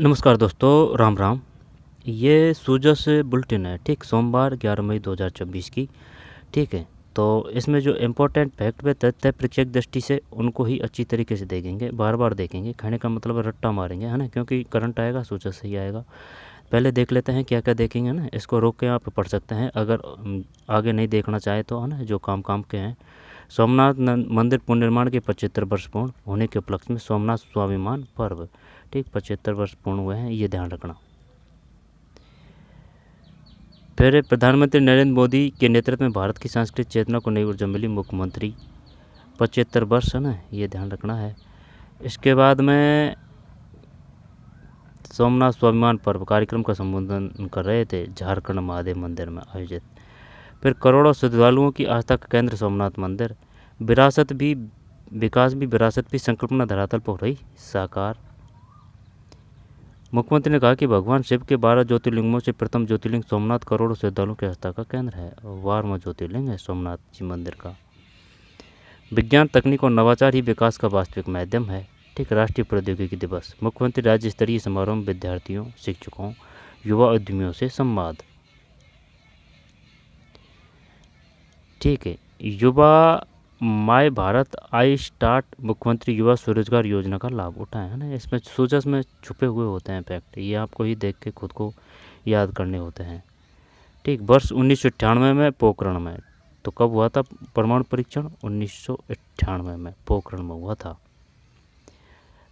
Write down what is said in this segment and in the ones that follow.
नमस्कार दोस्तों, राम राम। ये सूजस से बुलेटिन है, ठीक, सोमवार 11 मई 2024 की। ठीक है, तो इसमें जो इम्पोर्टेंट फैक्ट व तथ्य प्रत्यक्ष दृष्टि से उनको ही अच्छी तरीके से देखेंगे, बार बार देखेंगे। कहने का मतलब है रट्टा मारेंगे, है ना, क्योंकि करंट आएगा सूजस से ही आएगा। पहले देख लेते हैं क्या क्या देखेंगे ना, इसको रोक के आप पढ़ सकते हैं अगर आगे नहीं देखना चाहे तो, है ना, जो काम काम के हैं। सोमनाथ मंदिर पुनर्निर्माण के 75 वर्ष पूर्ण होने के उपलक्ष्य में सोमनाथ स्वाभिमान पर्व, ठीक, 75 वर्ष पूर्ण हुए हैं, ये ध्यान रखना। फिर प्रधानमंत्री नरेंद्र मोदी के नेतृत्व में भारत की सांस्कृतिक चेतना को नई ऊर्जा मिली, मुख्यमंत्री 75 वर्ष, है ना, ये ध्यान रखना है। इसके बाद में सोमनाथ स्वाभिमान पर्व कार्यक्रम का संबोधन कर रहे थे झारखंड महादेव मंदिर में आयोजित। फिर करोड़ों श्रद्धालुओं की आस्था का केंद्र सोमनाथ मंदिर, विरासत भी विकास भी विरासत भी संकल्पना धरातल पर हो रही साकार। मुख्यमंत्री ने कहा कि भगवान शिव के 12 ज्योतिर्लिंगों से प्रथम ज्योतिर्लिंग सोमनाथ करोड़ों श्रद्धालुओं की आस्था का केंद्र है। 12वां ज्योतिर्लिंग है सोमनाथ जी मंदिर का। विज्ञान तकनीक और नवाचार ही विकास का वास्तविक माध्यम है, ठीक, राष्ट्रीय प्रौद्योगिकी दिवस। मुख्यमंत्री राज्य स्तरीय समारोह में विद्यार्थियों, शिक्षकों, युवा उद्यमियों से संवाद, ठीक है। युवा माय भारत आई स्टार्ट, मुख्यमंत्री युवा स्वरोजगार योजना का लाभ उठाएं, है ना। इसमें सूजस में छुपे हुए होते हैं फैक्ट, ये आपको ही देख के खुद को याद करने होते हैं, ठीक। वर्ष 1998 में पोखरण में, तो कब हुआ था परमाणु परीक्षण? 1998 में पोखरण में हुआ था।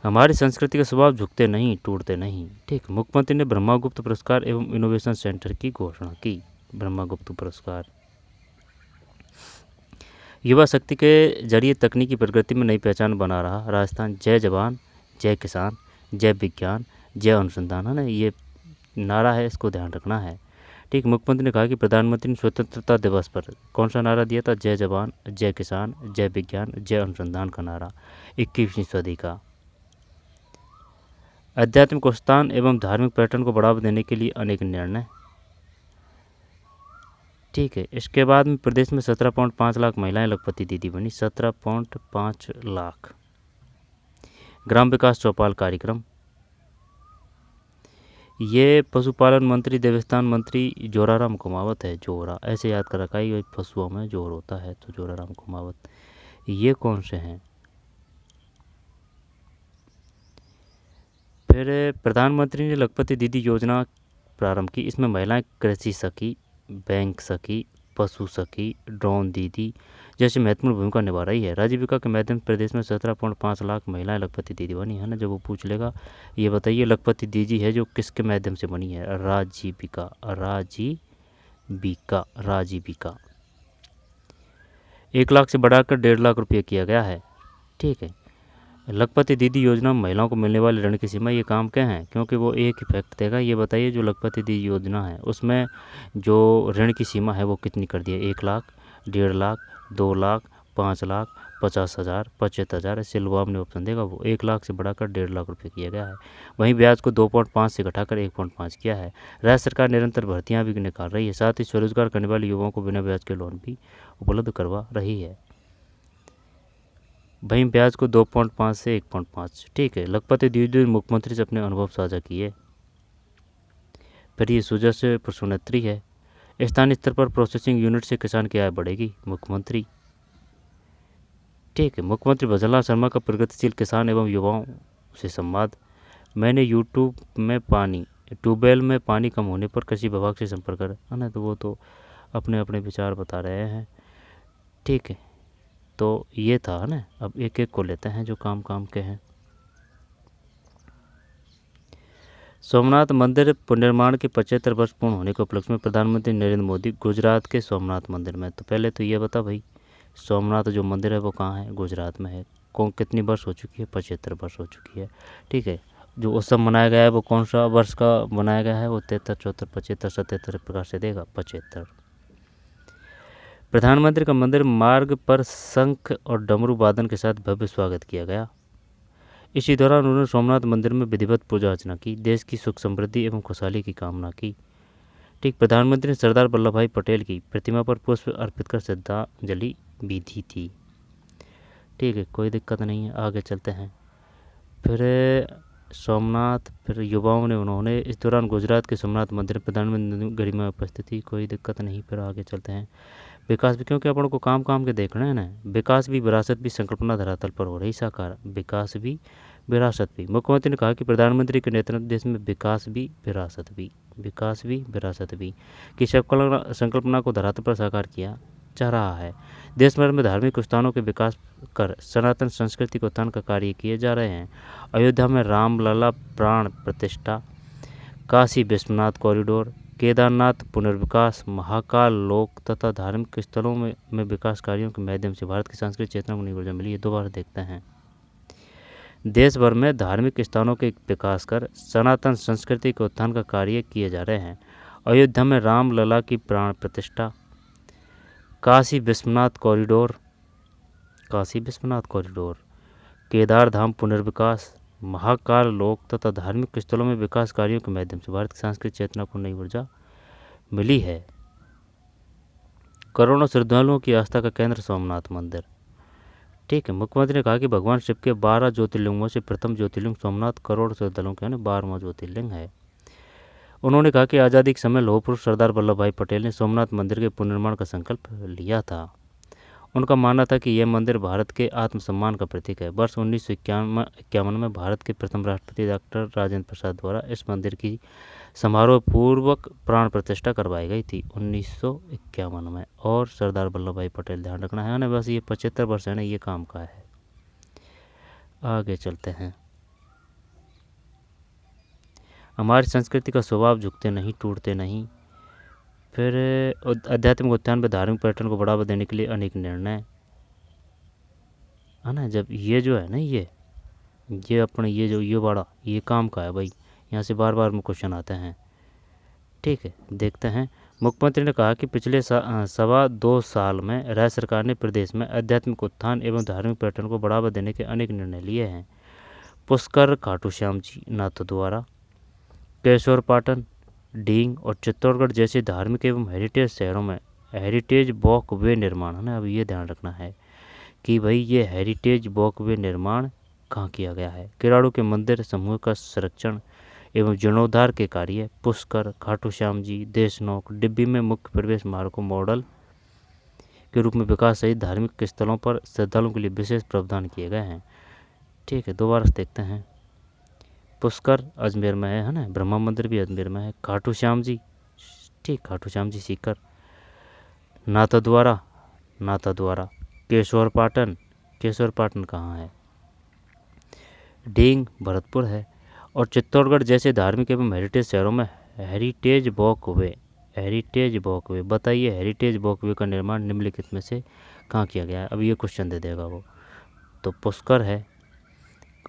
हमारी संस्कृति का स्वभाव झुकते नहीं, टूटते नहीं, ठीक। मुख्यमंत्री ने ब्रह्मागुप्त पुरस्कार एवं इनोवेशन सेंटर की घोषणा की। ब्रह्मागुप्त पुरस्कार युवा शक्ति के जरिए तकनीकी प्रगति में नई पहचान बना रहा राजस्थान। जय जवान, जय किसान, जय विज्ञान, जय अनुसंधान, है ना, ये नारा है, इसको ध्यान रखना है, ठीक। मुख्यमंत्री ने कहा कि प्रधानमंत्री ने स्वतंत्रता दिवस पर कौन सा नारा दिया था? जय जवान, जय किसान, जय विज्ञान, जय अनुसंधान का नारा, 21वीं सदी का। आध्यात्मिक उत्थान एवं धार्मिक पर्यटन को बढ़ावा देने के लिए अनेक निर्णय, ठीक है। इसके बाद में प्रदेश में 17.5 लाख महिलाएं लखपति दीदी बनी, 17.5 लाख। ग्राम विकास चौपाल कार्यक्रम, ये पशुपालन मंत्री देवस्थान मंत्री जोराराम कुमावत है। जोरा ऐसे याद कर रखा है, पशुओं में जोर होता है, तो जोराराम कुमावत। ये कौन से हैं? फिर प्रधानमंत्री ने लखपति दीदी योजना प्रारंभ की। इसमें महिलाएं कृषि सखी, बैंक सखी, पशु सखी, ड्रोन दीदी जैसी महत्वपूर्ण भूमिका निभा रही है। राजीविका के माध्यम से प्रदेश में 17.5 लाख महिलाएं लखपति दीदी बनी, है ना। जब वो पूछ लेगा ये बताइए लखपति दीदी है जो किसके माध्यम से बनी है? राजीविका, राजीविका, राजीविका। 1 लाख से बढ़ाकर 1.5 लाख रुपये किया गया है, ठीक है। लखपति दीदी योजना में महिलाओं को मिलने वाले ऋण की सीमा, ये काम क्या है? क्योंकि वो एक इफेक्ट देगा। ये बताइए जो लखपति दीदी योजना है उसमें जो ऋण की सीमा है वो कितनी कर दी है? 1 लाख, 1.5 लाख, 2 लाख, 5 लाख, 50,000, 75,000, ऐसे लुभाव ने ऑप्शन देगा। वो 1 लाख से बढ़ाकर 1.5 लाख रुपये किया गया है। वहीं ब्याज को 2.5 से घटाकर 1.5 किया है। राज्य सरकार निरंतर भर्तियाँ भी निकाल रही है, साथ ही स्वरोजगार करने वाले युवाओं को बिना ब्याज के लोन भी उपलब्ध करवा रही है। वहीं ब्याज को 2.5 से 1.5, ठीक है। लखपति दीदी मुख्यमंत्री से अपने अनुभव साझा किए। फिर ये सुजस प्रसोनेत्री है। स्थानीय स्तर पर प्रोसेसिंग यूनिट से किसान की आय बढ़ेगी, मुख्यमंत्री, ठीक है। मुख्यमंत्री भजनलाल शर्मा का प्रगतिशील किसान एवं युवाओं से संवाद। मैंने ट्यूबवेल में पानी कम होने पर कृषि विभाग से संपर्क करा, है ना, तो वो तो अपने अपने विचार बता रहे हैं, ठीक है। तो ये था ना। अब एक एक को लेते हैं जो काम काम के हैं। सोमनाथ मंदिर पुनर्निर्माण के 75 वर्ष पूर्ण होने के उपलक्ष्य में प्रधानमंत्री नरेंद्र मोदी गुजरात के सोमनाथ मंदिर में, तो पहले तो ये बता भाई सोमनाथ जो मंदिर है वो कहाँ है? गुजरात में है। कौन कितनी वर्ष हो चुकी है? 75 वर्ष हो चुकी है, ठीक है। जो उत्सव मनाया गया है वो कौन सा वर्ष का मनाया गया है? वो 73, 74, 75, 77 प्रकार से देगा, 75। प्रधानमंत्री का मंदिर मार्ग पर शंख और डमरू वादन के साथ भव्य स्वागत किया गया। इसी दौरान उन्होंने सोमनाथ मंदिर में विधिवत पूजा अर्चना की, देश की सुख समृद्धि एवं खुशहाली की कामना की, ठीक। प्रधानमंत्री ने सरदार वल्लभ भाई पटेल की प्रतिमा पर पुष्प अर्पित कर श्रद्धांजलि भी दी थी, ठीक है। कोई दिक्कत नहीं है, आगे चलते हैं। फिर सोमनाथ, फिर युवाओं ने उन्होंने इस दौरान गुजरात के सोमनाथ मंदिर प्रधानमंत्री गरिमा में उपस्थित थी, कोई दिक्कत नहीं। फिर आगे चलते हैं। विकास भी, क्योंकि अपन को काम काम के देखना है ना। विकास भी विरासत भी संकल्पना धरातल पर हो रही साकार, विकास भी विरासत भी। मुख्यमंत्री ने कहा कि प्रधानमंत्री के नेतृत्व देश में विकास भी विरासत भी, विकास भी विरासत भी की संकल्पना को धरातल पर साकार किया जा रहा है। देश भर में धार्मिक स्थानों के विकास कर सनातन संस्कृति के उत्थान का कार्य किए जा रहे हैं। अयोध्या में रामलला प्राण प्रतिष्ठा, काशी विश्वनाथ कॉरिडोर, केदारनाथ पुनर्विकास, महाकाल लोक तथा धार्मिक स्थलों में विकास कार्यों के माध्यम से भारत की सांस्कृतिक चेतना को नई ऊर्जा मिली है। दोबारा देखते हैं। देश भर में धार्मिक स्थानों के विकास कर सनातन संस्कृति के उत्थान का कार्य किए जा रहे हैं। अयोध्या में रामलला की प्राण प्रतिष्ठा, काशी विश्वनाथ कॉरिडोर, काशी विश्वनाथ कॉरिडोर, केदार धाम पुनर्विकास, महाकाल लोक तथा धार्मिक स्थलों में विकास कार्यों के माध्यम से भारत की सांस्कृतिक चेतना को नई ऊर्जा मिली है। करोड़ों श्रद्धालुओं की आस्था का केंद्र सोमनाथ मंदिर। ठीक है। मुख्यमंत्री ने कहा कि भगवान शिव के 12 ज्योतिर्लिंगों से प्रथम ज्योतिर्लिंग सोमनाथ करोड़ श्रद्धालुओं के 12वां ज्योतिर्लिंग है। उन्होंने कहा कि आज़ादी के समय लौह पुरुष सरदार वल्लभ भाई पटेल ने सोमनाथ मंदिर के पुनर्निर्माण का संकल्प लिया था। उनका मानना था कि यह मंदिर भारत के आत्मसम्मान का प्रतीक है। वर्ष 1951 में भारत के प्रथम राष्ट्रपति डॉक्टर राजेंद्र प्रसाद द्वारा इस मंदिर की समारोह पूर्वक प्राण प्रतिष्ठा करवाई गई थी 1951 में। और सरदार वल्लभ भाई पटेल, ध्यान रखना है ना, बस ये 75 वर्ष है ना, ये काम का है। आगे चलते हैं। हमारी संस्कृति का स्वभाव झुकते नहीं, टूटते नहीं। फिर आध्यात्मिक उत्थान पर धार्मिक पर्यटन को बढ़ावा देने के लिए अनेक निर्णय, है ना। जब ये जो है ना, ये अपने ये बड़ा ये काम का है भाई, यहाँ से बार बार में क्वेश्चन आते हैं। ठीक है, देखते हैं। मुख्यमंत्री ने कहा कि पिछले 2.25 साल में राज्य सरकार ने प्रदेश में आध्यात्मिक उत्थान एवं धार्मिक पर्यटन को बढ़ावा देने के अनेक निर्णय लिए हैं। पुष्कर, खाटू श्याम जी नाथद्वारा, केशोर पाटन, डींग और चित्तौड़गढ़ जैसे धार्मिक एवं हेरिटेज शहरों में हेरिटेज वॉक वे निर्माण, है ना। अब ये ध्यान रखना है कि भाई ये हेरिटेज वॉक वे निर्माण कहाँ किया गया है। किराड़ू के मंदिर समूह का संरक्षण एवं जीर्णोद्धार के कार्य पुष्कर, खाटू श्याम जी, देशनोक, डिब्बी में मुख्य प्रवेश मार्ग को मॉडल के रूप में विकास सहित धार्मिक स्थलों पर श्रद्धालुओं के लिए विशेष प्रावधान किए गए हैं। ठीक है, दोबारा से देखते हैं। पुष्कर अजमेर में है ना। ब्रह्मा मंदिर भी अजमेर में है। खाटू श्याम जी, ठीक, खाटू श्याम जी सीकर। नाथद्वारा, केशोर पाटन कहाँ है? डींग भरतपुर है। और चित्तौड़गढ़ जैसे धार्मिक एवं हेरिटेज शहरों में हेरिटेज वॉकवे, बताइए हेरिटेज वॉकवे का निर्माण निम्नलिखित में से कहाँ किया गया है? अब ये क्वेश्चन दे देगा वो। तो पुष्कर है,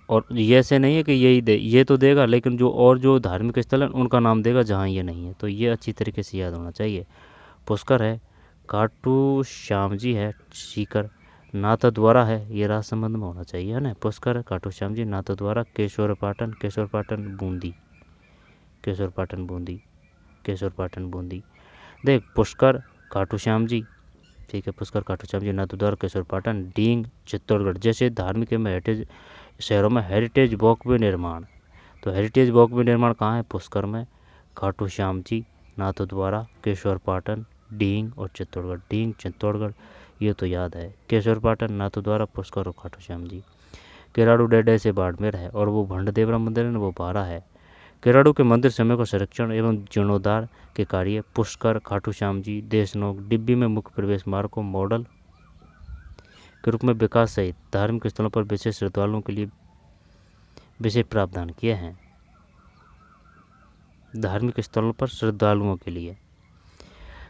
और ये से नहीं है कि यही दे, ये तो देगा, लेकिन जो धार्मिक स्थल है उनका नाम देगा जहाँ ये नहीं है। तो ये अच्छी तरीके से याद होना चाहिए। पुष्कर है, खाटू श्याम जी है सीकर, नाथद्वारा है, ये राजसमंद में होना चाहिए, है ना। पुष्कर, खाटू श्याम जी, नाथद्वारा, केशोर पाटन बूंदी। देख, पुष्कर, खाटू श्याम जी, ठीक है, पुष्कर, खाटू श्याम जी, नाथद्वारा, केशोर पाटन, डींग, चित्तौड़गढ़ जैसे धार्मिक एवं हेरिटेज शहरों में हेरिटेज वॉकवे निर्माण। तो हेरिटेज वॉकवे निर्माण कहाँ है? पुष्कर में, खाटू श्याम जी, नाथद्वारा, केशोर पाटन, डींग और चित्तौड़गढ़। डींग, चित्तौड़गढ़ ये तो याद है। केशोर पाटन, नाथद्वारा, पुष्कर और खाटू श्याम जी। किराड़ू डेडे से बाड़मेर है, और वो भंडदेवरा मंदिर है ना, वो 12 है। किराड़ू के मंदिर समय को संरक्षण एवं जीर्णोद्धार के कार्य पुष्कर, खाटू श्याम जी, देशनोक, डिब्बी में मुख्य प्रवेश मार्ग को मॉडल के रूप में विकास सहित धार्मिक स्थलों पर विशेष श्रद्धालुओं के लिए विशेष प्रावधान किए हैं। धार्मिक स्थलों पर श्रद्धालुओं के लिए।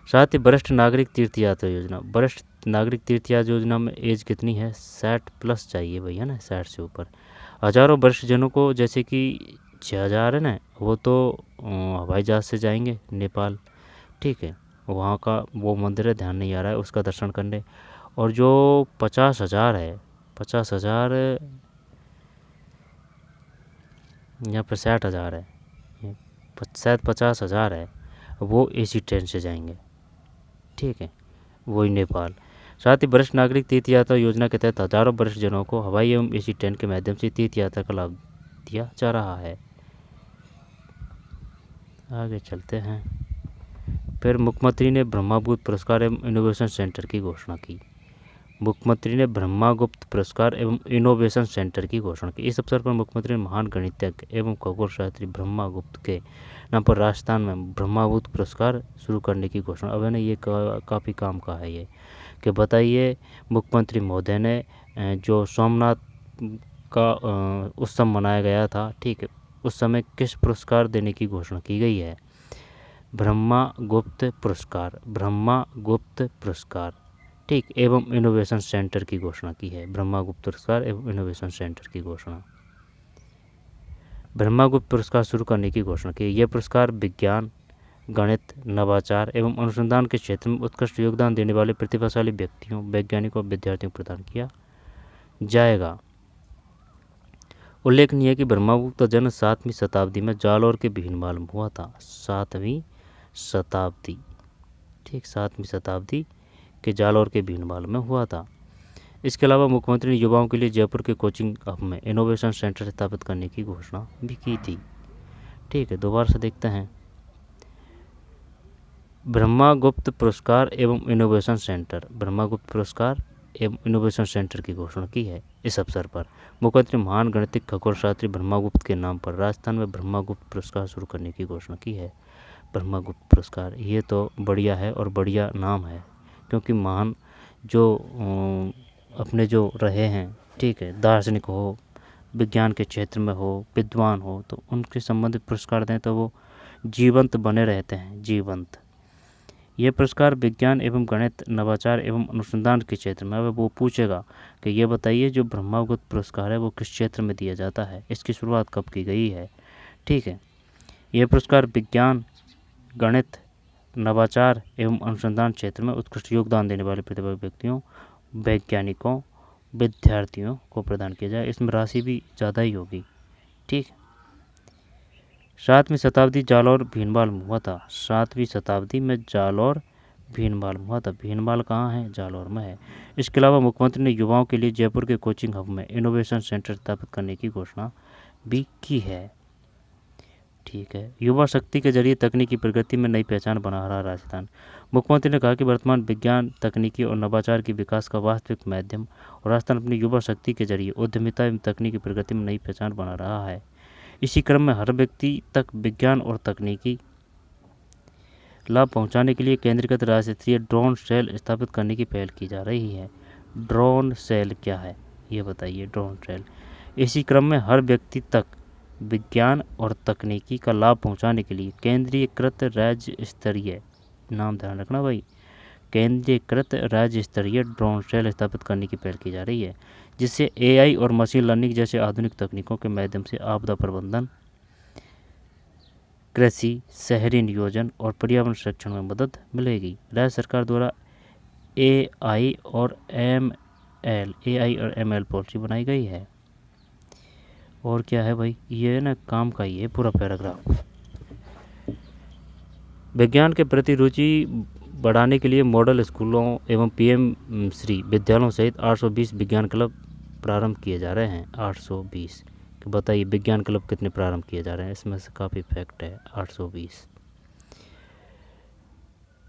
साथ ही वरिष्ठ नागरिक तीर्थ यात्रा योजना में एज कितनी है? 60+ चाहिए भैया ना, 60 से ऊपर। हजारों वरिष्ठ जनों को, जैसे कि 6000 है ना, वो तो हवाई जहाज से जाएंगे नेपाल। ठीक है, वहाँ का वो मंदिर है, ध्यान नहीं आ रहा है, उसका दर्शन करने। और जो 50,000 है, 50,000 यहाँ पर 60,000 है, शायद 50,000 है, वो एसी ट्रेन से जाएंगे। ठीक है, वही नेपाल। साथ ही वरिष्ठ नागरिक तीर्थ यात्रा योजना के तहत हजारों वरिष्ठ जनों को हवाई एवं एसी ट्रेन के माध्यम से तीर्थ यात्रा का लाभ दिया जा रहा है। आगे चलते हैं। फिर मुख्यमंत्री ने ब्रह्मागुप्त पुरस्कार एवं इनोवेशन सेंटर की घोषणा की। मुख्यमंत्री ने ब्रह्मागुप्त पुरस्कार एवं इनोवेशन सेंटर की घोषणा की। इस अवसर पर मुख्यमंत्री ने महान गणितज्ञ एवं खगोल शास्त्री ब्रह्मागुप्त के नाम पर राजस्थान में ब्रह्मागुप्त पुरस्कार शुरू करने की घोषणा। अब है ना, ये काफ़ी काम का है ये, कि बताइए मुख्यमंत्री महोदय ने जो सोमनाथ का उत्सव मनाया गया था, ठीक है, उस समय किस पुरस्कार देने की घोषणा की गई है? ब्रह्मागुप्त पुरस्कार, ब्रह्मागुप्त पुरस्कार, ठीक, एवं इनोवेशन सेंटर की घोषणा की है। ब्रह्मागुप्त पुरस्कार एवं इनोवेशन सेंटर की घोषणा, ब्रह्मागुप्त पुरस्कार शुरू करने की घोषणा की। यह पुरस्कार विज्ञान, गणित, नवाचार एवं अनुसंधान के क्षेत्र में उत्कृष्ट योगदान देने वाले प्रतिभाशाली व्यक्तियों, वैज्ञानिकों और विद्यार्थियों को प्रदान किया जाएगा। उल्लेखनीय है कि ब्रह्मागुप्त का जन्म 7वीं शताब्दी में जालौर के भीनमाल में हुआ था। 7वीं शताब्दी, ठीक, 7वीं शताब्दी के जालौर के भीनमाल में हुआ था। इसके अलावा मुख्यमंत्री ने युवाओं के लिए जयपुर के कोचिंग हब में इनोवेशन सेंटर स्थापित करने की घोषणा भी की थी। ठीक है, दोबारा से देखते हैं। ब्रह्मागुप्त पुरस्कार एवं इनोवेशन सेंटर, ब्रह्मागुप्त पुरस्कार एवं इनोवेशन सेंटर की घोषणा की है। इस अवसर पर मुख्यमंत्री महान गणितज्ञ खगोल शास्त्री ब्रह्मागुप्त के नाम पर राजस्थान में ब्रह्मागुप्त पुरस्कार शुरू करने की घोषणा की है। ब्रह्मागुप्त पुरस्कार, ये तो बढ़िया है और बढ़िया नाम है, क्योंकि महान जो अपने जो रहे हैं, ठीक है, दार्शनिक हो, विज्ञान के क्षेत्र में हो, विद्वान हो, तो उनके संबंधित पुरस्कार दें तो वो जीवंत बने रहते हैं, जीवंत। ये पुरस्कार विज्ञान एवं गणित, नवाचार एवं अनुसंधान के क्षेत्र में, अब वो पूछेगा कि ये बताइए जो ब्रह्मागुप्त पुरस्कार है वो किस क्षेत्र में दिया जाता है, इसकी शुरुआत कब की गई है। ठीक है, यह पुरस्कार विज्ञान, गणित, नवाचार एवं अनुसंधान क्षेत्र में उत्कृष्ट योगदान देने वाले प्रतिभागी व्यक्तियों, वैज्ञानिकों, विद्यार्थियों को प्रदान किया जाए। इसमें राशि भी ज़्यादा ही होगी। ठीक, 7वीं शताब्दी जालौर भीनमाल में हुआ था। 7वीं शताब्दी में जालौर भीनमाल में हुआ था। भीनमाल कहाँ है? जालौर में है। इसके अलावा मुख्यमंत्री ने युवाओं के लिए जयपुर के कोचिंग हब में इनोवेशन सेंटर स्थापित करने की घोषणा भी की है। ठीक है, युवा शक्ति के जरिए तकनीकी प्रगति में नई पहचान बना रहा राजस्थान। मुख्यमंत्री ने कहा कि वर्तमान विज्ञान, तकनीकी और नवाचार के विकास का वास्तविक माध्यम और राजस्थान अपनी युवा शक्ति के जरिए उद्यमिता एवं तकनीकी प्रगति में नई पहचान बना रहा है। इसी क्रम में हर व्यक्ति तक विज्ञान और तकनीकी लाभ पहुंचाने के लिए केंद्रीकृत राष्ट्रीय ड्रोन सेल स्थापित करने की पहल की जा रही है। ड्रोन सेल क्या है ये बताइए? ड्रोन सेल, इसी क्रम में हर व्यक्ति तक विज्ञान और तकनीकी का लाभ पहुंचाने के लिए केंद्रीकृत राज्य स्तरीय, नाम ध्यान रखना भाई, केंद्रीकृत राज्य स्तरीय ड्रोन सेल स्थापित करने की पहल की जा रही है, जिससे एआई और मशीन लर्निंग जैसे आधुनिक तकनीकों के माध्यम से आपदा प्रबंधन, कृषि, शहरी नियोजन और पर्यावरण संरक्षण में मदद मिलेगी। राज्य सरकार द्वारा एआई और एमएल पॉलिसी बनाई गई है। और क्या है भाई, ये ना काम का ही है पूरा पैराग्राफ। विज्ञान के प्रति रुचि बढ़ाने के लिए मॉडल स्कूलों एवं पीएम श्री विद्यालयों सहित 820 विज्ञान क्लब प्रारंभ किए जा रहे हैं। 820, बताइए विज्ञान क्लब कितने प्रारंभ किए जा रहे हैं? इसमें से काफ़ी फैक्ट है। 820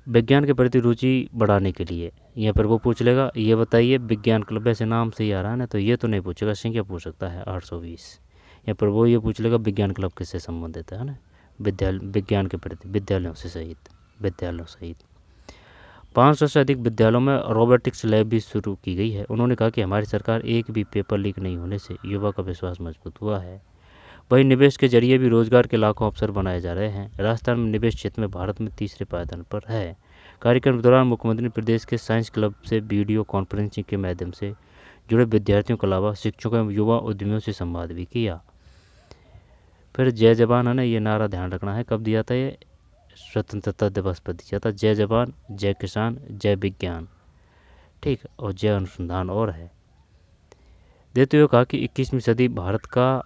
विज्ञान के प्रति रुचि बढ़ाने के लिए, यहाँ पर वो पूछ लेगा ये बताइए विज्ञान क्लब, ऐसे नाम से ही आ रहा है ना, तो ये तो नहीं पूछेगा, संख्या पूछ सकता है 820। यहाँ पर वो ये पूछ लेगा विज्ञान क्लब किससे संबंधित है ना, विज्ञान के प्रति विद्यालयों सहित 500 से अधिक विद्यालयों में रोबोटिक्स लैब भी शुरू की गई है। उन्होंने कहा कि हमारी सरकार एक भी पेपर लीक नहीं होने से युवा का विश्वास मजबूत हुआ है। वहीं निवेश के जरिए भी रोजगार के लाखों अवसर बनाए जा रहे हैं। राजस्थान में निवेश क्षेत्र में भारत में तीसरे पायदान पर है। कार्यक्रम के दौरान मुख्यमंत्री ने प्रदेश के साइंस क्लब से वीडियो कॉन्फ्रेंसिंग के माध्यम से जुड़े विद्यार्थियों के अलावा शिक्षकों एवं युवा उद्यमियों से संवाद भी किया। फिर जय जवान है ना, ये नारा ध्यान रखना है, कब दिया था ये? स्वतंत्रता दिवस पर दिया था। जय जवान, जय किसान, जय विज्ञान, ठीक, और जय अनुसंधान और है। देते हुए कहा कि 21वीं सदी भारत का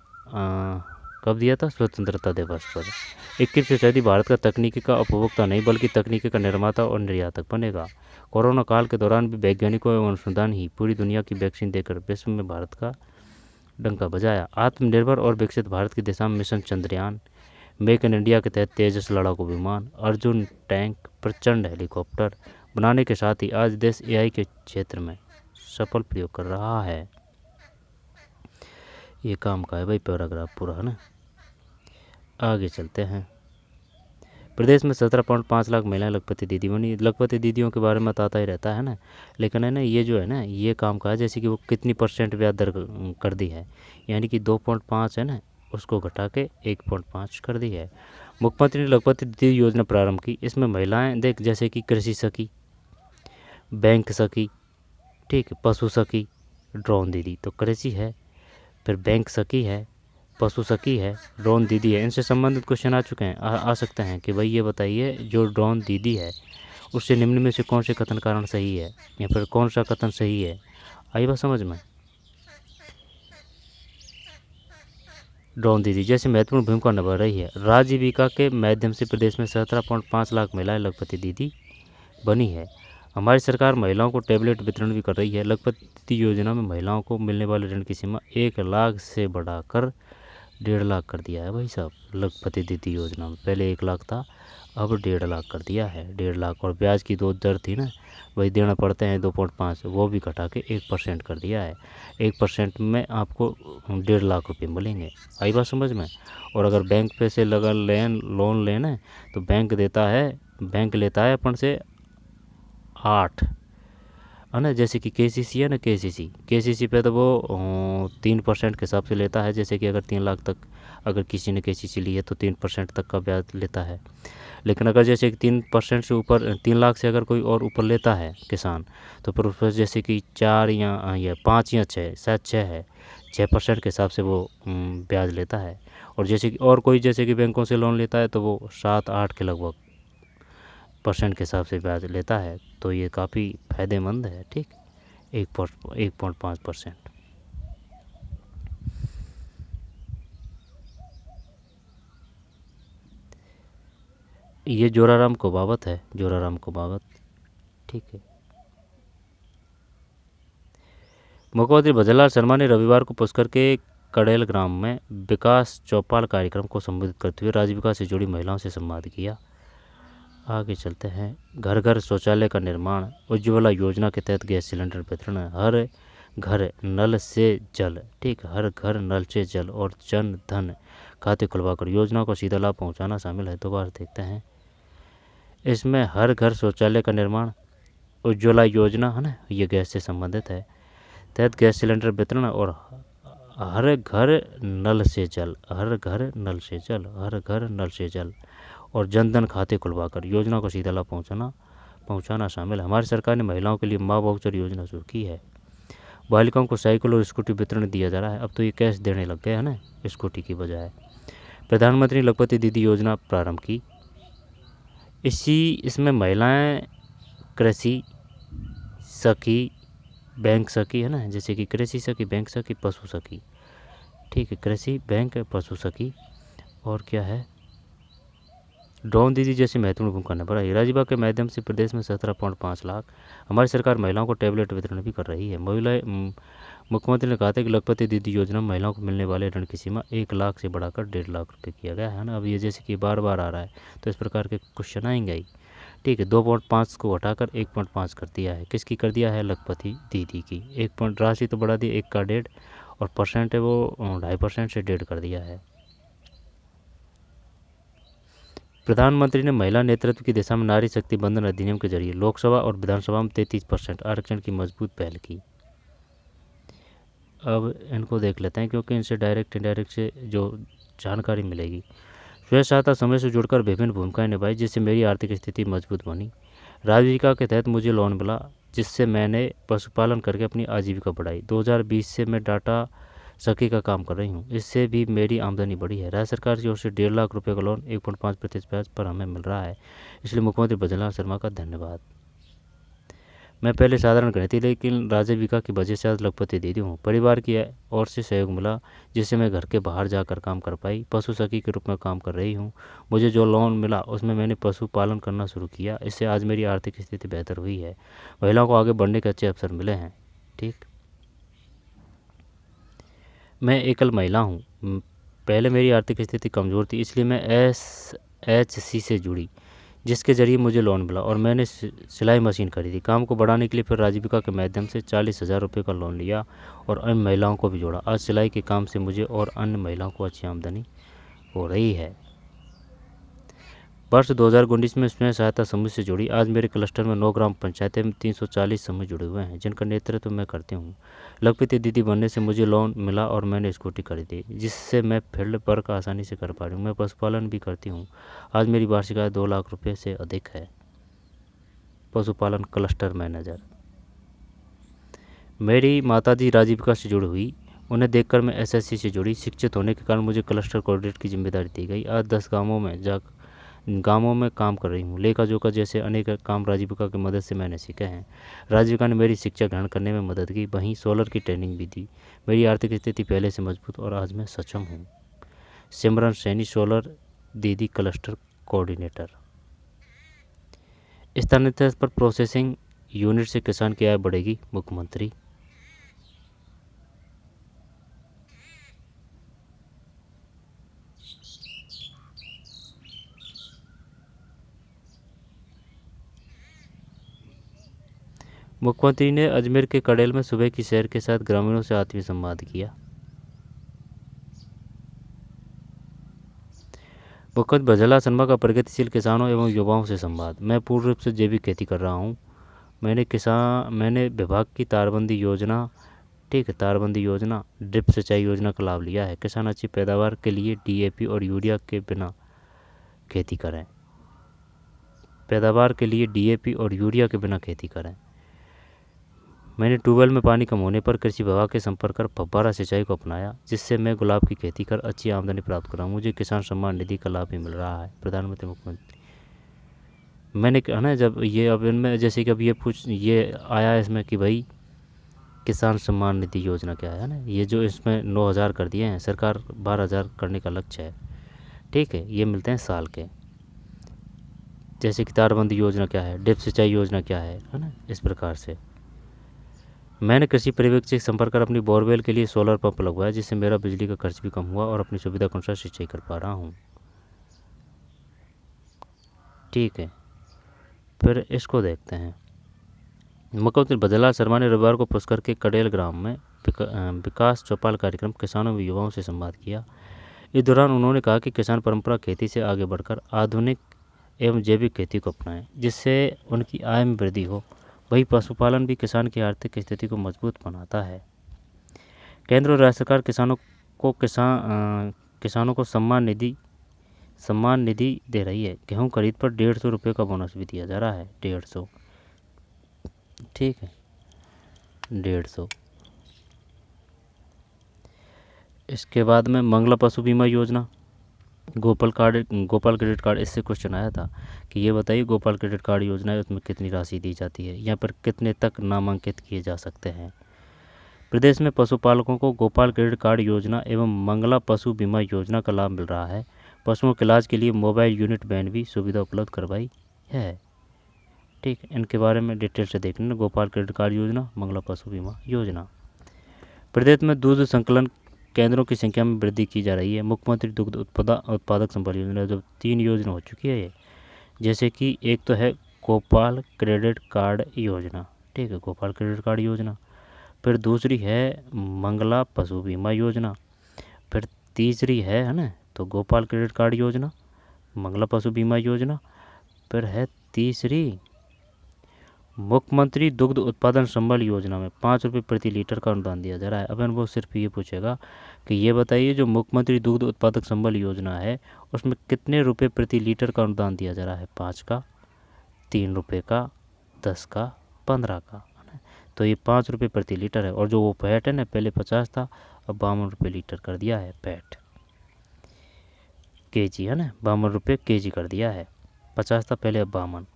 कब दिया था? स्वतंत्रता दिवस पर। 21वीं सदी भारत का तकनीकी का उपभोक्ता नहीं बल्कि तकनीकी का निर्माता और निर्यातक बनेगा। कोरोना काल के दौरान भी वैज्ञानिकों एवं अनुसंधान ही पूरी दुनिया की वैक्सीन देकर विश्व में भारत का डंका बजाया। आत्मनिर्भर और विकसित भारत की दिशा में mission Chandrayaan, make in India के तहत तेजस लड़ाकू विमान, अर्जुन टैंक, प्रचंड हेलीकॉप्टर बनाने के साथ ही आज देश एआई के क्षेत्र में सफल प्रयोग कर रहा है। ये काम का है भाई पैराग्राफ पूरा, है ना। आगे चलते हैं। प्रदेश में 17.5 लाख महिलाएं लखपति दीदी बनी। लखपति दीदियों के बारे में बताता ही रहता है ना, लेकिन है ना ये जो है ना ये काम का है जैसे कि वो कितनी % ब्याज दर कर दी है, यानी कि 2.5 है ना उसको घटा के 1.5 कर दी है। मुख्यमंत्री ने लखपति दीदी योजना प्रारंभ की। इसमें महिलाएं देख जैसे कि कृषि सखी, बैंक सखी, ठीक है, पशु सखी, ड्रोन दीदी तो कृषि है, फिर बैंक सखी है, पशु सखी है, ड्रोन दीदी है। इनसे संबंधित क्वेश्चन आ चुके हैं, आ सकते हैं कि भाई ये बताइए जो ड्रोन दीदी है उससे निम्न में से कौन से कथन कारण सही है या फिर कौन सा कथन सही है। आई बात समझ में। ड्रोन दीदी जैसे महत्वपूर्ण भूमिका निभा रही है। राजीविका के माध्यम से प्रदेश में 17.5 लाख महिलाएं लखपति दीदी बनी है। हमारी सरकार महिलाओं को टैबलेट वितरण भी कर रही है। लखपति दीदी योजना में महिलाओं को मिलने वाले ऋण की सीमा 1 लाख से बढ़ाकर 1.5 लाख कर दिया है भाई साहब। लखपति दीदी योजना में पहले 1 लाख था, अब 1.5 लाख कर दिया है। 1.5 लाख और ब्याज की 2 दर थी ना, वही देना पड़ते हैं 2.5, वो भी घटा के 1% कर दिया है। 1% में आपको 1.5 लाख रुपये मिलेंगे। आई बात समझ में। और अगर बैंक पे से लगा लोन लेना तो बैंक लेता है अपन से 8, है ना। जैसे कि केसीसी है ना, केसीसी पे तो वो 3% के हिसाब से लेता है। जैसे कि अगर 3 लाख तक अगर किसी ने केसीसी ली है तो 3% तक का ब्याज लेता है। लेकिन अगर जैसे कि 3% से ऊपर 3 लाख से अगर कोई और ऊपर लेता है किसान तो फिर उस पर जैसे कि 4 या 5 या 6, शायद 6 है, 6% के हिसाब से वो ब्याज लेता है। और जैसे कि और कोई जैसे कि बैंकों से लोन लेता है तो वो 7-8 के लगभग % के हिसाब से ब्याज लेता है। तो ये काफ़ी फ़ायदेमंद है, ठीक। 1.5%। ये जोराराम कोबावत है, जोराराम कोबावत, ठीक है। मुख्यमंत्री भजनलाल शर्मा ने रविवार को पुष्कर के कड़ेल ग्राम में विकास चौपाल कार्यक्रम को संबोधित करते हुए राजीविका से जुड़ी महिलाओं से संवाद किया। आगे चलते हैं। घर घर शौचालय का निर्माण, उज्ज्वला योजना के तहत गैस सिलेंडर वितरण, हर घर नल से जल, ठीक, हर घर नल से जल और जन धन खाते खुलवाकर योजना को सीधा लाभ पहुंचाना शामिल है। दोबारा देखते हैं। इसमें हर घर शौचालय का निर्माण, उज्ज्वला योजना है ना, ये गैस से संबंधित है, तहत गैस सिलेंडर वितरण और हर घर नल से जल, हर घर नल से जल, हर घर नल से जल और जनधन खाते खुलवाकर योजना को सीधा लाभ पहुंचाना शामिल है। हमारी सरकार ने महिलाओं के लिए माँ वाउचर योजना शुरू की है। बालिकाओं को साइकिल और स्कूटी वितरण दिया जा रहा है। अब तो ये कैश देने लग गए है ना स्कूटी की बजाय। प्रधानमंत्री ने लखपति दीदी योजना प्रारंभ की। इसमें महिलाएं कृषि सखी, बैंक सखी, है ना, जैसे कि कृषि सखी, बैंक सखी, पशु सखी, ठीक है, कृषि, बैंक, पशु सखी और क्या है, ड्रोन दीदी जैसी महत्वपूर्ण भूमिका निभा रही है। राजीविका के माध्यम से प्रदेश में 17.5 लाख। हमारी सरकार महिलाओं को टैबलेट वितरण भी कर रही है। मुख्यमंत्री ने कहा था कि लखपति दीदी योजना में महिलाओं को मिलने वाले ऋण की सीमा 1 लाख से बढ़ाकर 1.5 लाख रुपये किया गया है ना। अब ये जैसे कि बार बार आ रहा है तो इस प्रकार के क्वेश्चन आएंगे ही, ठीक है। 2.5 को हटाकर 1.5 कर दिया है। किसकी कर दिया है? लखपति दीदी की। 1 राशि तो बढ़ा दी, 1 का 1.5 और % है वो 2.5% से 1.5 कर दिया है। प्रधानमंत्री ने महिला नेतृत्व की दिशा में नारी शक्ति बंधन अधिनियम के जरिए लोकसभा और विधानसभा में 33% आरक्षण की मजबूत पहल की। अब इनको देख लेते हैं क्योंकि इनसे डायरेक्ट इनडायरेक्ट से जो जानकारी मिलेगी। स्वयं सहायता समूह से जुड़कर विभिन्न भूमिकाएं निभाई जिससे मेरी आर्थिक स्थिति मजबूत बनी। राजीविका के तहत मुझे लोन मिला जिससे मैंने पशुपालन करके अपनी आजीविका बढ़ाई। 2020 से मैं डाटा सखी का काम कर रही हूँ, इससे भी मेरी आमदनी बढ़ी है। राज्य सरकार की ओर से 1.5 लाख रुपये का लोन 1.5% ब्याज पर हमें मिल रहा है, इसलिए मुख्यमंत्री भजनलाल शर्मा का धन्यवाद। मैं पहले साधारण गृहिणी थी लेकिन राजीविका की वजह से आज लखपति दीदी हूँ। परिवार की ओर से सहयोग मिला जिससे मैं घर के बाहर जाकर काम कर पाई। पशु सखी के रूप में काम कर रही हूँ। मुझे जो लोन मिला उसमें मैंने पशुपालन करना शुरू किया, इससे आज मेरी आर्थिक स्थिति बेहतर हुई है। महिलाओं को आगे बढ़ने के अच्छे अवसर मिले हैं, ठीक। मैं एकल महिला हूँ। पहले मेरी आर्थिक स्थिति कमज़ोर थी, इसलिए मैं SHC से जुड़ी, जिसके ज़रिए मुझे लोन मिला और मैंने सिलाई मशीन खरीदी। काम को बढ़ाने के लिए फिर राजीविका के माध्यम से 40,000 रुपये का लोन लिया और अन्य महिलाओं को भी जोड़ा। आज सिलाई के काम से मुझे और अन्य महिलाओं को अच्छी आमदनी हो रही है। वर्ष 2019 में स्वयं सहायता समूह से जुड़ी। आज मेरे क्लस्टर में 9 ग्राम पंचायतें में 340 समूह जुड़े हुए हैं, जिनका नेतृत्व मैं करती हूँ। लखपति दीदी बनने से मुझे लोन मिला और मैंने स्कूटी खरीदी, जिससे मैं फील्ड वर्क आसानी से कर पा रही हूँ। मैं पशुपालन भी करती हूँ। आज मेरी वार्षिक आय 2 लाख रुपये से अधिक है। पशुपालन क्लस्टर मैनेजर। मेरी माताजी राजीविका से जुड़ी हुई। उन्हें देखकर मैं SHC से जुड़ी। शिक्षित होने के कारण मुझे क्लस्टर कोऑर्डिनेटर की जिम्मेदारी दी गई। आज 10 गांवों में काम कर रही हूँ। लेखा जोखा जैसे अनेक काम राजीविका की मदद से मैंने सीखे हैं। राजीविका ने मेरी शिक्षा ग्रहण करने में मदद की, वहीं सोलर की ट्रेनिंग भी दी। मेरी आर्थिक स्थिति पहले से मजबूत और आज मैं सक्षम हूँ। सिमरन सैनी, सोलर दीदी क्लस्टर कोऑर्डिनेटर। स्थानीय पर प्रोसेसिंग यूनिट से किसान की आय बढ़ेगी, मुख्यमंत्री। मुख्यमंत्री ने अजमेर के कड़ेल में सुबह की सैर के साथ ग्रामीणों से आत्मीय संवाद किया। मुख्यमंत्री भजला शर्मा का प्रगतिशील किसानों एवं युवाओं से संवाद। मैं पूर्ण रूप से जैविक खेती कर रहा हूँ। मैंने विभाग की तारबंदी योजना, तारबंदी योजना, ड्रिप सिंचाई योजना का लाभ लिया है। किसान अच्छी पैदावार के लिए DAP और यूरिया के बिना खेती करें। मैंने ट्यूबवेल में पानी कम होने पर कृषि विभाग के संपर्क कर फव्वारा सिंचाई को अपनाया, जिससे मैं गुलाब की खेती कर अच्छी आमदनी प्राप्त कर रहा हूँ। मुझे किसान सम्मान निधि का लाभ भी मिल रहा है। प्रधानमंत्री मुख्यमंत्री। मैंने है ना, जब ये अब इनमें जैसे कि अब ये आया है इसमें कि भाई किसान सम्मान निधि योजना क्या है ना, ये जो इसमें 9,000 कर दिए हैं, सरकार 12,000 करने का लक्ष्य है। ठीक है, ये मिलते हैं साल के। जैसे कि तारबंदी योजना क्या है, ड्रिप सिंचाई योजना क्या है ना, इस प्रकार से। मैंने कृषि पर्यवेक्षक से संपर्क कर अपनी बोरवेल के लिए सोलर पंप लगवाया, जिससे मेरा बिजली का खर्च भी कम हुआ और अपनी सुविधा के अनुसार सिंचाई कर पा रहा हूँ। ठीक है, फिर इसको देखते हैं। मुख्यमंत्री भजनलाल शर्मा ने रविवार को पुष्कर के कड़ेल ग्राम में विकास चौपाल कार्यक्रम किसानों व युवाओं से संवाद किया। इस दौरान उन्होंने कहा कि किसान परंपरा खेती से आगे बढ़कर आधुनिक एवं जैविक खेती को अपनाएं, जिससे उनकी आय में वृद्धि हो। वही पशुपालन भी किसान की आर्थिक स्थिति को मजबूत बनाता है। केंद्र और राज्य सरकार किसानों को सम्मान निधि दे रही है। गेहूं खरीद पर 150 रुपये का बोनस भी दिया जा रहा है। 150, ठीक है, 150। इसके बाद में मंगला पशु बीमा योजना, गोपाल क्रेडिट कार्ड। इससे क्वेश्चन आया था कि ये बताइए गोपाल क्रेडिट कार्ड योजना है, उसमें कितनी राशि दी जाती है, यहाँ पर कितने तक नामांकित किए जा सकते हैं। प्रदेश में पशुपालकों को गोपाल क्रेडिट कार्ड योजना एवं मंगला पशु बीमा योजना का लाभ मिल रहा है। पशुओं के इलाज के लिए मोबाइल यूनिट वैन भी सुविधा उपलब्ध करवाई है। ठीक, इनके बारे में डिटेल से देख लेना। गोपाल क्रेडिट कार्ड योजना, मंगला पशु बीमा योजना। प्रदेश में दूध संकलन केंद्रों की संख्या में वृद्धि की जा रही है। मुख्यमंत्री दुग्ध उत्पादक संबल योजना, जब 3 योजना हो चुकी है ये। जैसे कि एक तो है गोपाल क्रेडिट कार्ड योजना, ठीक है, गोपाल क्रेडिट कार्ड योजना। फिर दूसरी है मंगला पशु बीमा योजना। फिर तीसरी है ना, तो गोपाल क्रेडिट कार्ड योजना, मंगला पशु बीमा योजना। फिर है तीसरी मुख्यमंत्री दुग्ध उत्पादन संबल योजना में 5 रुपये प्रति लीटर का अनुदान दिया जा रहा है। अब वो सिर्फ ये पूछेगा कि ये बताइए जो मुख्यमंत्री दुग्ध उत्पादक संबल योजना है उसमें कितने रुपए प्रति लीटर का अनुदान दिया जा रहा है। 5 का, 3 रुपये का, 10 का, 15 का, है ना। तो ये 5 रुपये प्रति लीटर है। और जो वो फैट है ना, पहले 50 था, अब 52 रुपये लीटर कर दिया है फैट, केजी, है ना, 52 रुपये केजी कर दिया है। 50 था पहले, अब 52।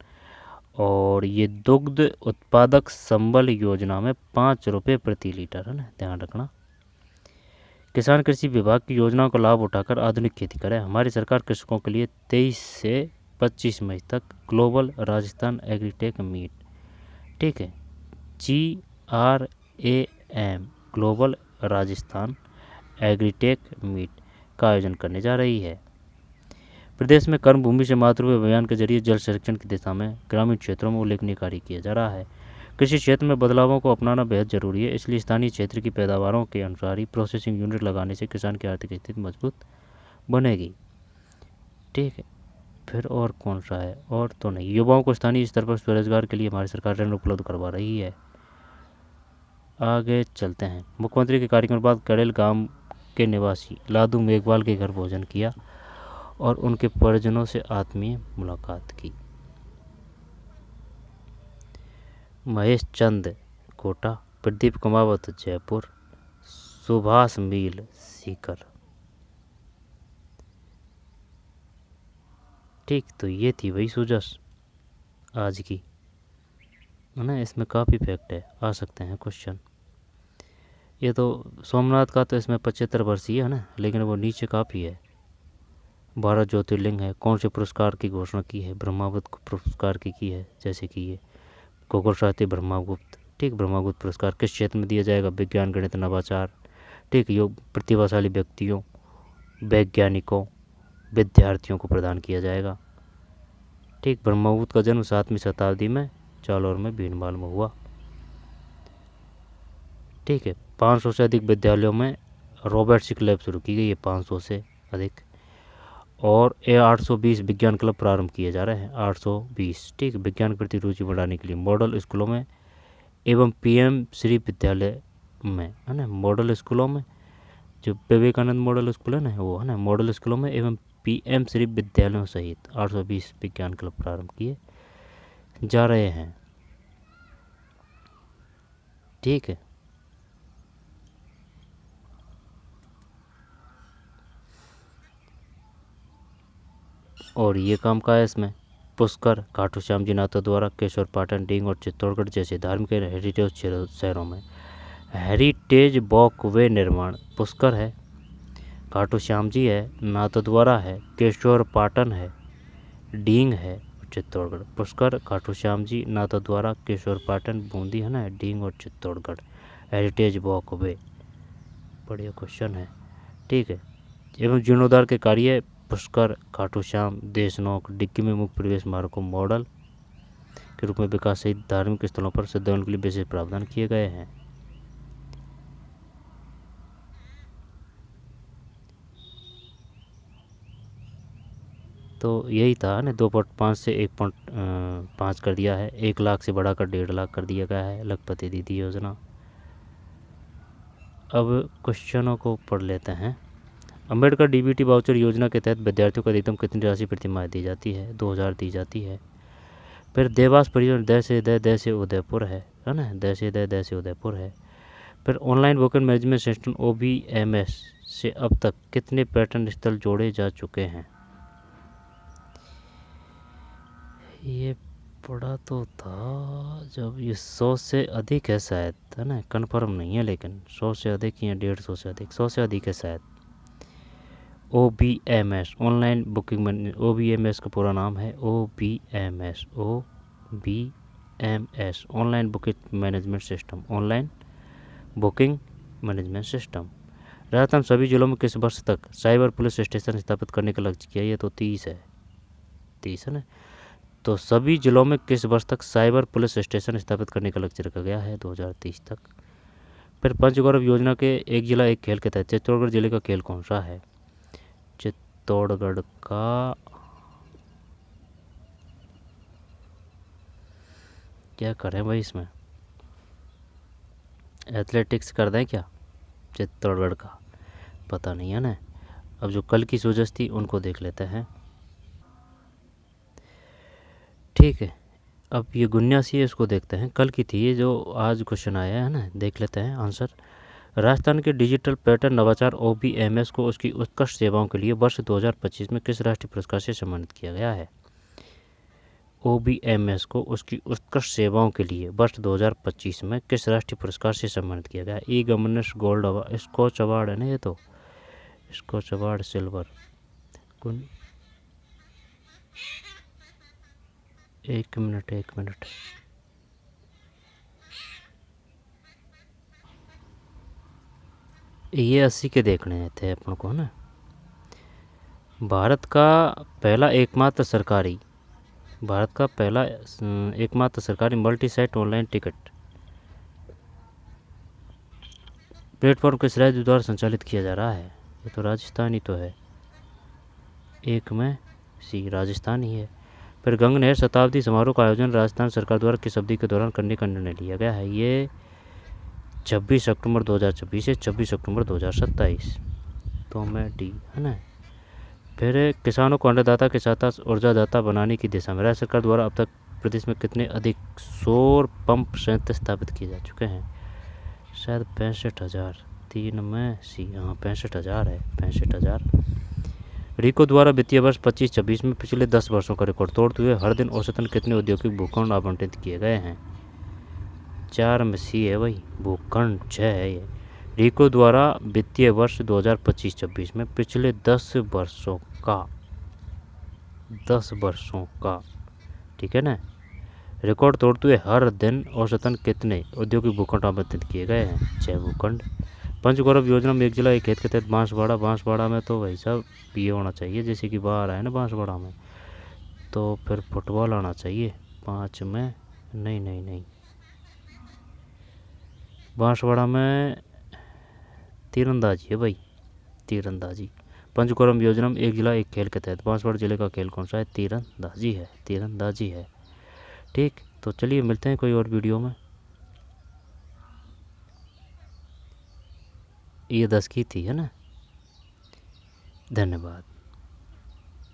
और ये दुग्ध उत्पादक संबल योजना में 5 रुपये प्रति लीटर, है ना, ध्यान रखना। किसान कृषि विभाग की योजनाओं का लाभ उठाकर आधुनिक खेती करें। हमारी सरकार कृषकों के लिए 23 से 25 मई तक ग्लोबल राजस्थान एग्रीटेक मीट, ठीक है, GRAM global Rajasthan agritech meet का आयोजन करने जा रही है। प्रदेश में कर्मभूमि से मातृभूमि अभियान के जरिए जल संरक्षण की दिशा में ग्रामीण क्षेत्रों में उल्लेखनीय कार्य किया जा रहा है। कृषि क्षेत्र में बदलावों को अपनाना बेहद जरूरी है, इसलिए स्थानीय क्षेत्र की पैदावारों के अनुसार ही प्रोसेसिंग यूनिट लगाने से किसान की आर्थिक स्थिति मजबूत बनेगी। ठीक है, फिर और कौन सा है? और तो नहीं। युवाओं को स्थानीय स्तर पर स्वरोजगार के लिए हमारी सरकार ऋण उपलब्ध करवा रही है। आगे चलते हैं। मुख्यमंत्री के कार्यक्रम के बाद कड़ेल गांव के निवासी लादू मेघवाल के घर भोजन किया और उनके परिजनों से आत्मीय मुलाकात की। महेश चंद कोटा, प्रदीप कुमावत जयपुर, सुभाष मील सीकर। ठीक, तो ये थी वही सुजस आज की, है ना। इसमें काफ़ी फैक्ट है, आ सकते हैं क्वेश्चन। ये तो सोमनाथ का तो इसमें 75 वर्षीय है ना, लेकिन वो नीचे काफ़ी है। 12 ज्योतिर्लिंग है। कौन से पुरस्कार की घोषणा की है? ब्रह्मागुप्त पुरस्कार की है, जैसे कि ये गोकुल साहित्य ब्रह्मागुप्त। ठीक, ब्रह्मागुप्त पुरस्कार किस क्षेत्र में दिया जाएगा? विज्ञान, गणित, नवाचार। ठीक, योग प्रतिभाशाली व्यक्तियों, वैज्ञानिकों, विद्यार्थियों को प्रदान किया जाएगा। ठीक, ब्रह्मगुप्त का जन्म 7वीं शताब्दी में जालौर में भीनमाल में हुआ। ठीक है, 500 से अधिक विद्यालयों में रोबोटिक्स लैब शुरू की गई है, 500 से अधिक। और 820 विज्ञान क्लब प्रारंभ किए जा रहे हैं, 820। ठीक, विज्ञान के प्रति रुचि बढ़ाने के लिए मॉडल स्कूलों में एवं पीएम श्री विद्यालय में, है ना, मॉडल स्कूलों में, जो विवेकानंद मॉडल स्कूल है ना, वो है ना, मॉडल स्कूलों में एवं पीएम श्री विद्यालयों सहित 820 विज्ञान क्लब प्रारंभ किए जा रहे हैं। ठीक है, और ये काम का है इसमें। पुष्कर, खाटू श्याम जी नाथों द्वारा केशवर पाटन, डींग और चित्तौड़गढ़ जैसे धार्मिक हेरिटेज शहरों में हेरिटेज वॉकवे निर्माण। पुष्कर है, खाटू श्याम जी है, नाथद्वारा है, केशवर पाटन है, डींग है, चित्तौड़गढ़। पुष्कर, खाटू श्याम जी, नाथद्वारा, केशवर पाटन, बूंदी है ना, डींग और चित्तौड़गढ़ हेरिटेज वॉकवे। बढ़िया क्वेश्चन है। ठीक है, एवं जीर्णोद्धार के कार्य पुष्कर, खाटू श्याम, देशनोक, डिग्गी में मुख्य प्रवेश मार्ग को मॉडल के रूप में विकास सहित धार्मिक स्थलों पर श्रद्धालुओं के लिए विशेष प्रावधान किए गए हैं। तो यही था ना, 2.5 से 1.5 कर दिया है, 1 लाख से बढ़ाकर 1.5 लाख कर दिया गया है लखपति दीदी योजना। अब क्वेश्चनों को पढ़ लेते हैं। अम्बेडकर डीबीटी वाउचर योजना के तहत विद्यार्थियों को अधिकतम कितनी राशि प्रति माह दी जाती है? 2000 दी जाती है। फिर देवास परियोजना द से उदयपुर है ना, द से उदयपुर है। फिर online booking management system OBMS से अब तक कितने पर्यटन स्थल जोड़े जा चुके हैं? ये पढ़ा तो था जब, ये 100 से अधिक है शायद, है ना, कन्फर्म नहीं है, लेकिन 100 से अधिक या 150 से अधिक, 100 से अधिक है शायद। OBMS online booking management, OBMS का पूरा नाम है OBMS online booking management system, online booking management system. Rajasthan सभी जिलों में किस वर्ष तक साइबर पुलिस स्टेशन स्थापित करने का लक्ष्य किया? ये तो 30 है, 30 है ना। तो सभी जिलों में किस वर्ष तक साइबर पुलिस स्टेशन स्थापित करने का लक्ष्य रखा गया है? 2030 तक। फिर पंचगौरव योजना के एक जिला एक खेल के तहत चित्तौड़गढ़ जिले का खेल कौन सा है? चित्तौड़गढ़ का क्या करें भाई, इसमें एथलेटिक्स कर दें क्या? चित्तौड़गढ़ का पता नहीं है ना। अब जो कल की सोजस थी उनको देख लेते हैं। ठीक है, अब ये 79 है, इसको देखते हैं। कल की थी ये जो आज क्वेश्चन आया है ना, देख लेते हैं आंसर। राजस्थान के डिजिटल पर्यटन नवाचार OBMS को उसकी उत्कृष्ट सेवाओं के लिए वर्ष 2025 में किस राष्ट्रीय पुरस्कार से सम्मानित किया गया है? OBMS को उसकी उत्कृष्ट सेवाओं के लिए वर्ष 2025 में किस राष्ट्रीय पुरस्कार से सम्मानित किया गया है? E-governance gold award, scotch award है ना, ये तो स्कॉच अवार्ड सिल्वर। एक मिनट। ये 80 के देखने थे अपन को ना। भारत का पहला एकमात्र सरकारी multi site online ticket platform किस राज्य द्वारा संचालित किया जा रहा है? ये तो राजस्थान ही तो है, एक में सी राजस्थान ही है। फिर गंगनहर शताब्दी समारोह का आयोजन राजस्थान सरकार द्वारा किस अवधि के दौरान करने का निर्णय लिया गया है? ये 26 अक्टूबर 2026 से 26 अक्टूबर 2027, तो मैं डी है ना। फिर किसानों को अन्नदाता के साथ साथ ऊर्जादाता बनाने की दिशा में राज्य सरकार द्वारा अब तक प्रदेश में कितने अधिक सौर पंप संयंत्र स्थापित किए जा चुके हैं? शायद 65,000, 3 में सी, हाँ 65,000 है, 65,000। रिको द्वारा वित्तीय वर्ष 25-26 में पिछले 10 वर्षों का रिकॉर्ड तोड़ते हुए हर दिन औसतन कितने औद्योगिक भूखंड आवंटित किए गए हैं? 4 में सी है भाई, भूखंड 6 है ये। रिको द्वारा वित्तीय वर्ष 2025-26 में पिछले 10 वर्षों का, ठीक है ना, रिकॉर्ड तोड़ते हुए हर दिन औसतन कितने औद्योगिक भूखंड आवंटित किए गए हैं? 6 भूखंड। पंचगौरव योजना में एक जिला एक खेत के तहत बांसवाड़ा में तो भाई साहब ये होना चाहिए, जैसे कि बाहर आए ना बांसवाड़ा में, तो फिर फुटबॉल आना चाहिए। 5 में नहीं, बांसवाड़ा में तीरंदाजी है भाई, तीरंदाजी। पंचगौरम योजना में एक जिला एक खेल के तहत बांसवाड़ा जिले का खेल कौन सा है? तीरंदाजी है। ठीक, तो चलिए मिलते हैं कोई और वीडियो में। ये 10 की थी है ना। धन्यवाद।